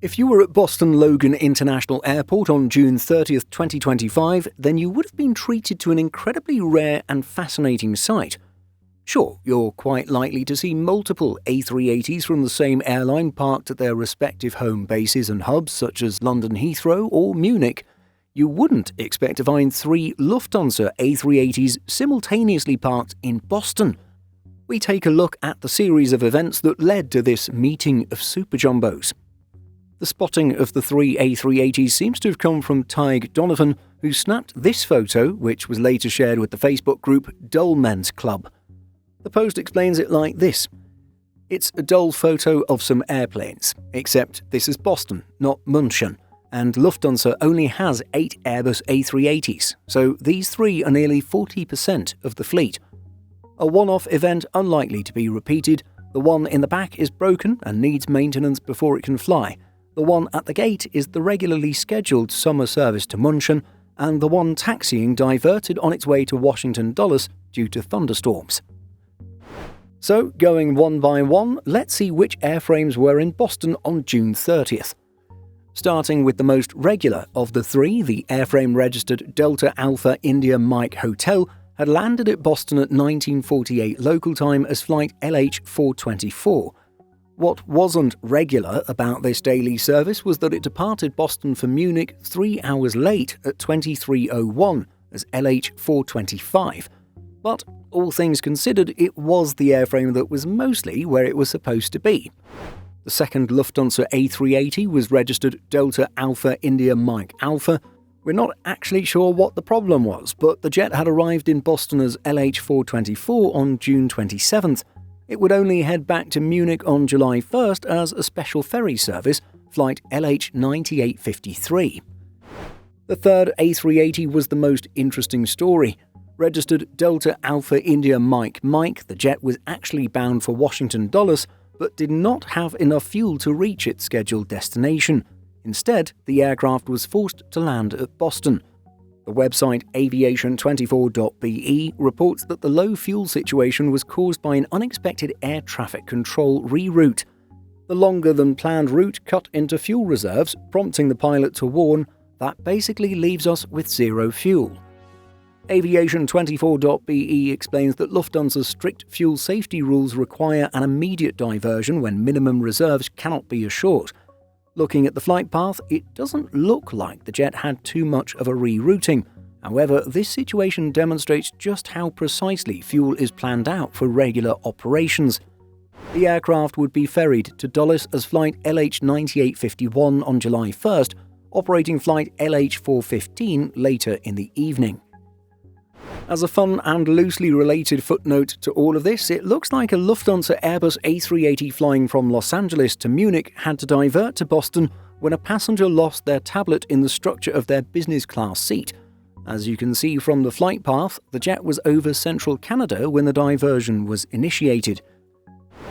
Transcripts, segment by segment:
If you were at Boston Logan International Airport on June 30th, 2025, then you would have been treated to an incredibly rare and fascinating sight. Sure, you're quite likely to see multiple A380s from the same airline parked at their respective home bases and hubs such as London Heathrow or Munich. You wouldn't expect to find 3 Lufthansa A380s simultaneously parked in Boston. We take a look at the series of events that led to this meeting of super jumbos. The spotting of the 3 A380s seems to have come from Tig Donovan, who snapped this photo, which was later shared with the Facebook group Dull Men's Club. The post explains it like this. It's a dull photo of some airplanes, except this is Boston, not München, and Lufthansa only has 8 Airbus A380s, so these 3 are nearly 40% of the fleet. A one-off event unlikely to be repeated. The one in the back is broken and needs maintenance before it can fly. The one at the gate is the regularly scheduled summer service to München, and the one taxiing diverted on its way to Washington Dulles due to thunderstorms. So, going one by one, let's see which airframes were in Boston on June 30th. Starting with the most regular of the 3, the airframe registered Delta Alpha India Mike Hotel had landed at Boston at 1948 local time as flight LH424. What wasn't regular about this daily service was that it departed Boston for Munich 3 hours late at 23:01 as LH425. But, all things considered, it was the airframe that was mostly where it was supposed to be. The second Lufthansa A380 was registered Delta Alpha India Mike Alpha. We're not actually sure what the problem was, but the jet had arrived in Boston as LH424 on June 27th. It would only head back to Munich on July 1st as a special ferry service, flight LH9853. The third A380 was the most interesting story. Registered Delta Alpha India Mike, the jet was actually bound for Washington Dulles, but did not have enough fuel to reach its scheduled destination. Instead, the aircraft was forced to land at Boston. The website aviation24.be reports that the low fuel situation was caused by an unexpected air traffic control reroute. The longer-than-planned route cut into fuel reserves, prompting the pilot to warn, "That basically leaves us with zero fuel." Aviation24.be explains that Lufthansa's strict fuel safety rules require an immediate diversion when minimum reserves cannot be assured. Looking at the flight path, it doesn't look like the jet had too much of a rerouting. However, this situation demonstrates just how precisely fuel is planned out for regular operations. The aircraft would be ferried to Dulles as flight LH9851 on July 1st, operating flight LH415 later in the evening. As a fun and loosely related footnote to all of this, it looks like a Lufthansa Airbus A380 flying from Los Angeles to Munich had to divert to Boston when a passenger lost their tablet in the structure of their business class seat. As you can see from the flight path, the jet was over central Canada when the diversion was initiated.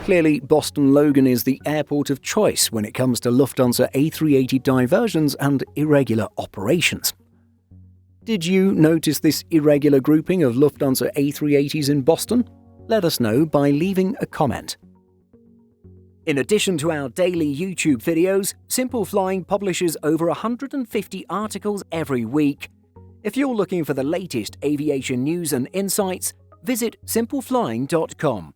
Clearly, Boston Logan is the airport of choice when it comes to Lufthansa A380 diversions and irregular operations. Did you notice this irregular grouping of Lufthansa A380s in Boston? Let us know by leaving a comment. In addition to our daily YouTube videos, Simple Flying publishes over 150 articles every week. If you're looking for the latest aviation news and insights, visit simpleflying.com.